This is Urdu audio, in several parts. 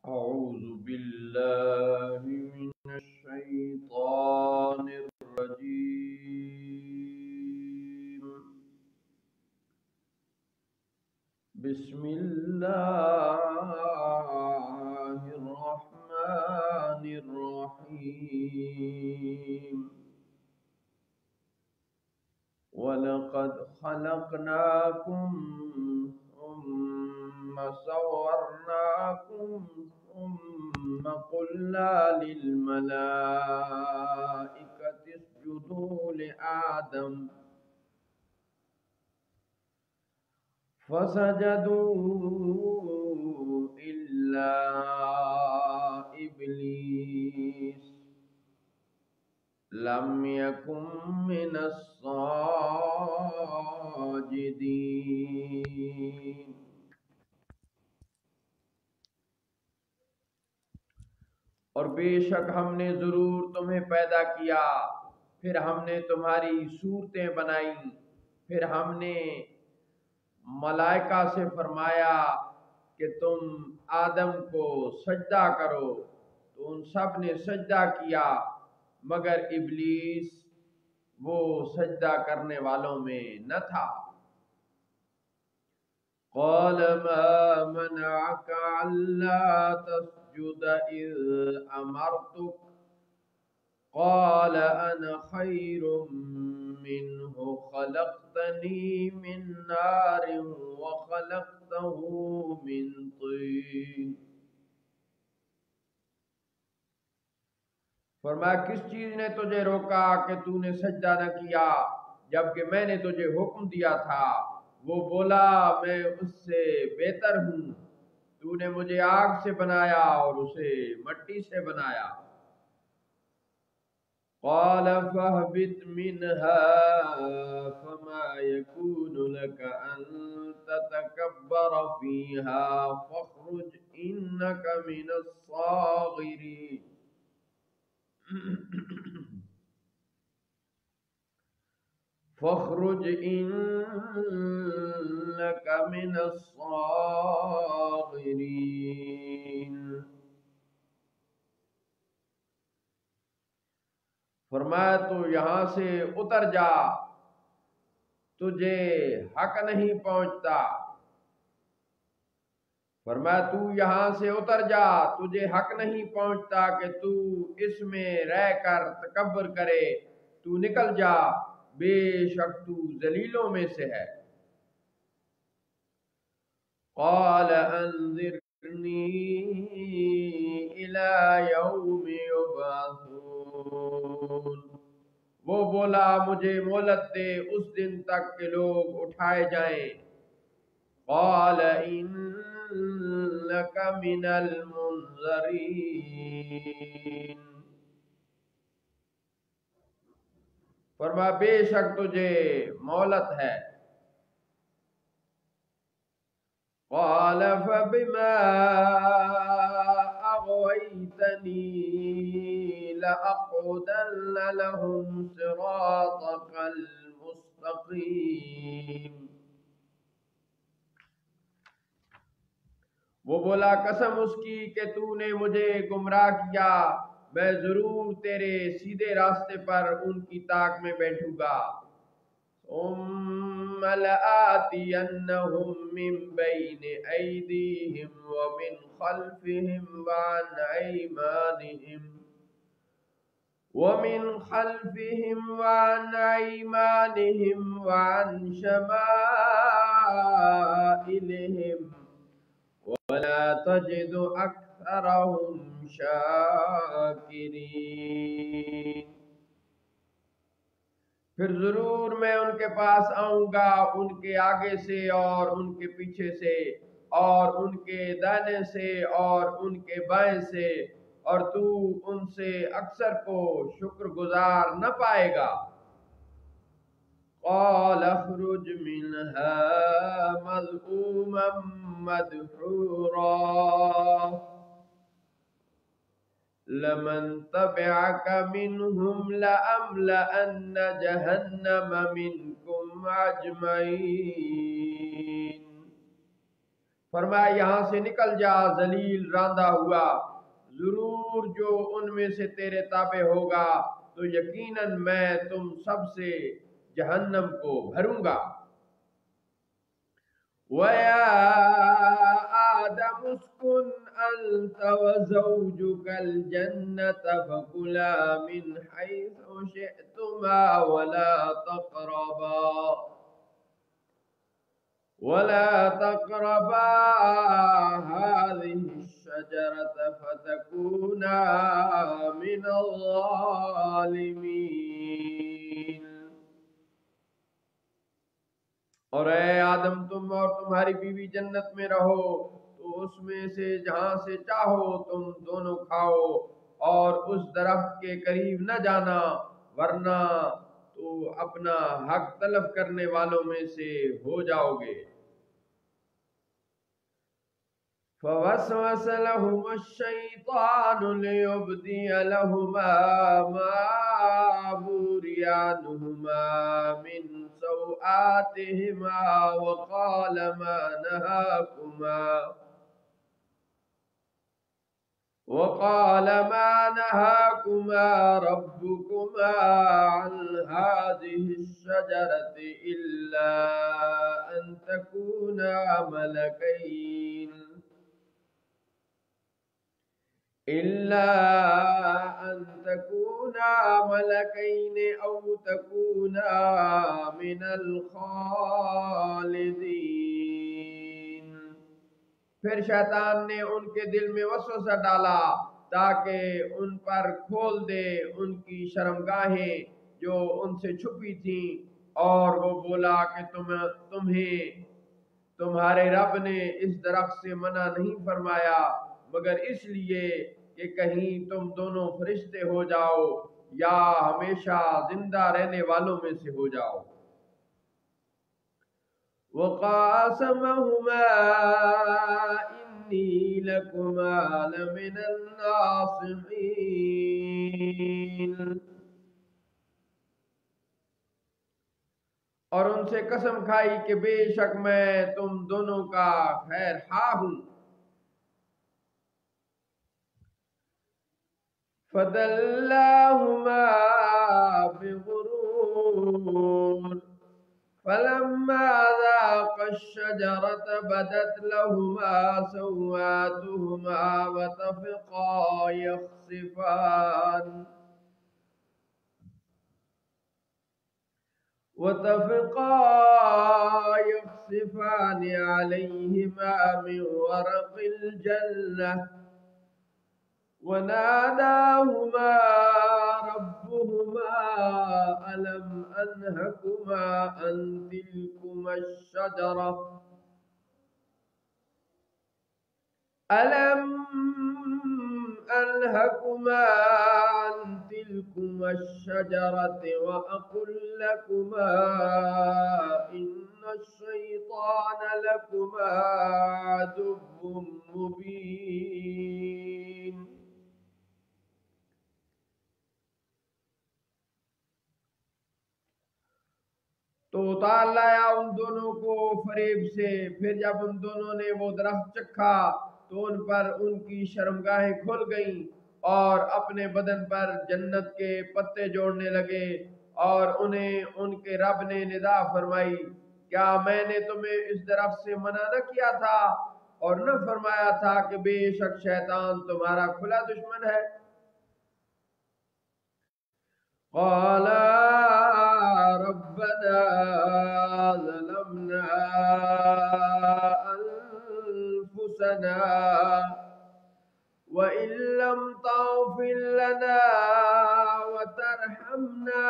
أعوذ بالله من الشيطان الرجيم. بسم الله الرحمن الرحيم. ولقد خلقناكم ثم صورناكم ثم قلنا للملائكة اسجدوا لآدم فسجدوا إلا إبليس لم يكن من الساجدين. اور بے شک ہم نے ضرور تمہیں پیدا کیا، پھر ہم نے تمہاری صورتیں بنائیں، پھر ہم نے ملائکہ سے فرمایا کہ تم آدم کو سجدہ کرو، تو ان سب نے سجدہ کیا مگر ابلیس وہ سجدہ کرنے والوں میں نہ تھا۔ قال ما منعك ألا تسجد إذ أمرتك قال أنا خير منه خلقتني من نار وخلقته من طين۔ فرمایا کس چیز نے تجھے روکا کہ تو نے سجدہ نہ کیا جبکہ میں نے تجھے حکم دیا تھا؟ وہ بولا میں اس سے بہتر ہوں، تو نے مجھے آگ سے بنایا اور اسے مٹی سے بنایا۔ قال فاهبط منها فما يكون لك أن تتكبر فيها فاخرج إنك من الصاغرين۔ فاخرج إنك من الصاغرين۔ فرمایا تو یہاں سے اتر جا، تجھے حق نہیں پہنچتا۔ فرمایا تو یہاں سے اتر جا، تجھے حق نہیں پہنچتا کہ تو اس میں رہ کر تکبر کرے، تو نکل جا، بے شک تو ذلیلوں میں سے ہے۔ قال انظرنی الی یوم یبعثون۔ وہ بولا مجھے مہلت دے اس دن تک کہ لوگ اٹھائے جائیں۔ قال انک من المنظرین۔ فرمایا بے شک تجھے مہلت ہے۔ قال فبما اغويتني لأقعدن لهم صراطك المستقيم۔ وہ بولا قسم اس کی کہ تو نے مجھے گمراہ کیا، میں ضرور تیرے سیدھے راستے پر ان کی طاق میں بیٹھوں گا۔ ثم لآتینہم من بین ایدیہم ومن خلفہم وعن ایمانہم وعن شمائلہم ولا تجد اکثرہم شاکرین۔ پھر ضرور میں ان کے پاس آؤں گا، ان کے آگے سے اور ان کے پیچھے سے اور ان کے دائنے سے اور ان کے بائیں سے، اور تو ان سے اکثر کو شکر گزار نہ پائے گا۔ قال اخرج منها مذءوما مدحورا لمن تبعك منهم لأملأن جهنم منكم أجمعين۔ فرمایا یہاں سے نکل جا ذلیل راندہ ہوا، ضرور جو ان میں سے تیرے تابع ہوگا تو یقیناً میں تم سب سے جہنم کو بھروں گا۔ وَيَا آدَمُ اسْكُنْ أَنْتَ وَزَوْجُكَ الْجَنَّةَ فَكُلَا مِنْ حَيْثُ شِئْتُمَا ولا تقربا هذه الشجرة فتكونا من الظالمين۔ اور اے آدم تم اور تمہاری بیوی جنت میں رہو، تو اس میں سے جہاں سے چاہو تم دونوں کھاؤ، اور اس درخت کے قریب نہ جانا، ورنہ تو اپنا حق طلب کرنے والوں میں سے ہو جاؤ گے۔ فوسوس لهما الشيطان ليبدي لهما ما وري عنهما من سوآتهما وقال ما نهاكما ربكما عن هذه الشجرة إلا أن تكونا ملكين أو تكونا من الخالدين۔ پھر شیطان نے ان کے دل میں وسوسہ ڈالا تاکہ ان پر کھول دے ان کی شرمگاہیں جو ان سے چھپی تھیں، اور وہ بولا کہ تمہیں تمہارے رب نے اس درخت سے منع نہیں فرمایا مگر اس لیے کہ کہیں تم دونوں فرشتے ہو جاؤ یا ہمیشہ زندہ رہنے والوں میں سے ہو جاؤ۔ وَقَاسَمَهُمَا إِنِّي لَكُمَا لَمِنَ النَّاصِحِينَ۔ اور ان سے قسم کھائی کہ بے شک میں تم دونوں کا خیر خواہ ہوں۔ فَدَلَّاهُمَا بِغُرُورٍ فَلَمَّا ذَاقَا الشَّجَرَةَ بَدَتْ لَهُمَا سَوْآتُهُمَا وَطَفِقَا يَخْصِفَانِ عَلَيْهِمَا مِنْ وَرَقِ الْجَنَّةِ وَنَادَاهُمَا رَبُّهُمَا أَلَمْ أَنْهَكُمَا عَنْ تِلْكُمَا الشَّجَرَةِ وَأَقُلْ لَكُمَا إِنَّ الشَّيْطَانَ لَكُمَا عَدُوٌّ مُبِينٌ۔ تو اتار لایا ان دونوں کو فریب سے، پھر جب ان دونوں نے وہ درخت چکھا تو ان پر ان کی شرمگاہیں کھل گئیں، اور اپنے بدن پر جنت کے پتے جوڑنے لگے، اور انہیں ان کے رب نے ندا فرمائی، کیا میں نے تمہیں اس درخت سے منع نہ کیا تھا اور نہ فرمایا تھا کہ بے شک شیطان تمہارا کھلا دشمن ہے؟ قَالَا رَبَّنَا ظَلَمْنَا أَنفُسَنَا وَإِن لَّمْ تَغْفِرْ لَنَا وَتَرْحَمْنَا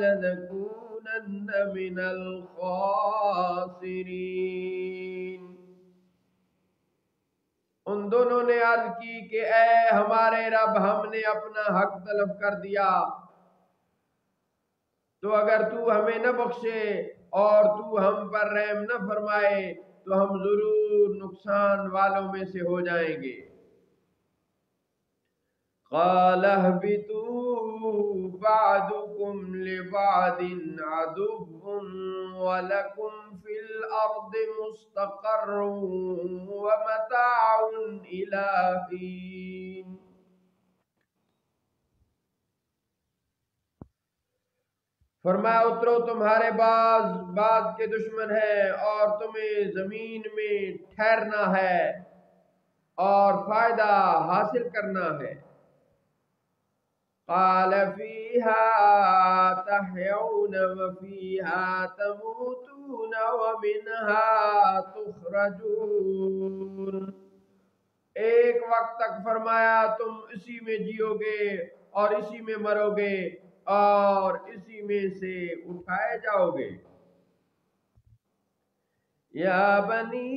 لَنَكُونَنَّ مِنَ الْخَاسِرِينَ۔ ان دونوں نے عرض کی کہ اے ہمارے رب، ہم نے اپنا حق طلب کر دیا، تو اگر تو ہمیں نہ بخشے اور تو ہم پر رحم نہ فرمائے تو ہم ضرور نقصان والوں میں سے ہو جائیں گے۔ قال اهبطوا بعضكم لبعض عدو ولكم في الأرض مستقر ومتاع إلى حين. فرمایا اترو، تمہارے بعض کے دشمن ہیں اور تمہیں زمین میں ٹھہرنا ہے اور فائدہ حاصل کرنا ہے. قال فيها تحيون وفيها تموتون ومنها تخرجون. ایک وقت تک فرمایا تم اسی میں جیو گے اور اسی میں مرو گے اور اسی میں سے اٹھائے جاؤ گے. یا بنی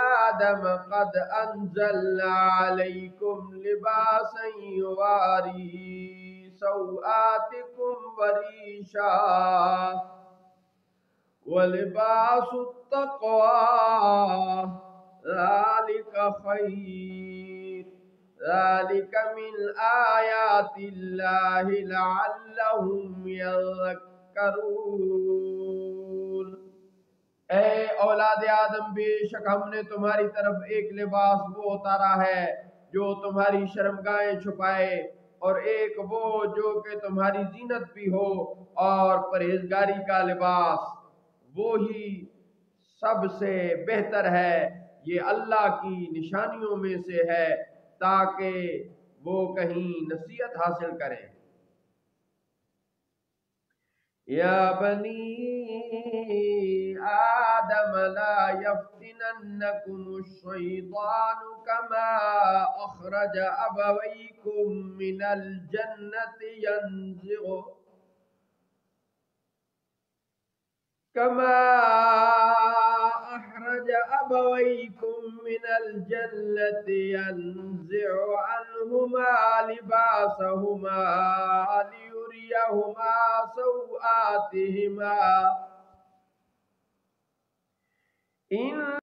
آدم قد انزلنا علیکم لباسا یواری سوآتکم وریشا ولباس التقوی ذالک خیر ذالک من آیات اللہ لعلہم یذکرون. اے اولاد آدم، بے شک ہم نے تمہاری طرف ایک لباس وہ اتارا ہے جو تمہاری شرمگاہیں چھپائے، اور ایک وہ جو کہ تمہاری زینت بھی ہو، اور پرہیزگاری کا لباس وہی سب سے بہتر ہے. یہ اللہ کی نشانیوں میں سے ہے تاکہ وہ کہیں نصیحت حاصل کریں. یا بنی آدم لا يفتننكم الشيطان كما أخرج أبويكم من الجنة ينزع عنهما لباسهما ليريهما سوآتهما.